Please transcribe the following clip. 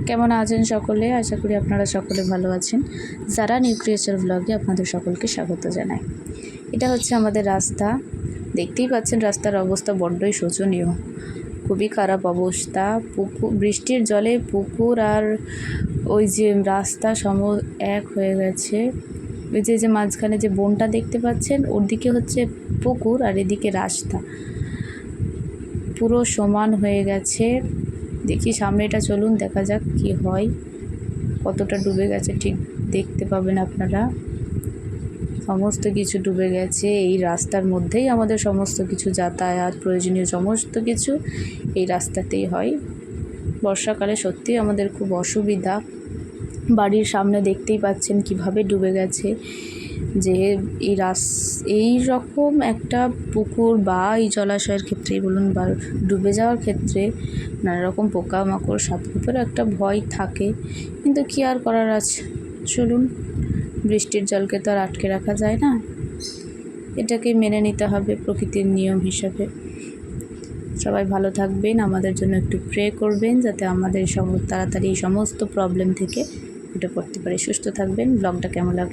কেমন আছেন সকলে? আশা করি আপনারা সকলে ভালো আছেন। যারা নিউ ক্রিয়েচার ব্লগে আপনাদের সকলকে স্বাগত জানাই। এটা হচ্ছে আমাদের রাস্তা। দেখতেই পাচ্ছেন রাস্তার অবস্থা বড্ডই শোচনীয়, খুবই খারাপ অবস্থা। বৃষ্টির জলে পুকুর আর ওই যে রাস্তা এক হয়ে গেছে। ওই যে মাঝখানে যে বনটা দেখতে পাচ্ছেন, ওর দিকে হচ্ছে পুকুর আর এদিকে রাস্তা, পুরো সমান হয়ে গেছে। দেখি সামনেটা, চলুন দেখা যাক কি হয়। কতটা ডুবে গেছে ঠিক দেখতে পাবেন আপনারা। সমস্ত কিছু ডুবে গেছে। এই রাস্তার মধ্যেই আমাদের সমস্ত কিছু যাতায়াত, প্রয়োজনীয় সমস্ত কিছু এই রাস্তাতেই হয়। বর্ষাকালে সত্যিই আমাদের খুব অসুবিধা। বাড়ির সামনে দেখতেই পাচ্ছেন কিভাবে ডুবে গেছে। যে এই রকম একটা পুকুর বা এই জলাশয়ের ক্ষেত্রেই বলুন বা ডুবে যাওয়ার ক্ষেত্রে নানা রকম পোকামাকড়, সাপখোপেরও একটা ভয় থাকে, কিন্তু কি আর করার আছে। চলুন, বৃষ্টির জলকে তো আর আটকে রাখা যায় না, এটাকে মেনে নিতে হবে প্রকৃতির নিয়ম হিসাবে। সবাই ভালো থাকবেন, আমাদের জন্য একটু প্রে করবেন যাতে আমাদের তাড়াতাড়ি এই সমস্ত প্রবলেম থেকে উঠে পড়তে পারি। সুস্থ থাকবেন। ব্লগটা কেমন লাগলো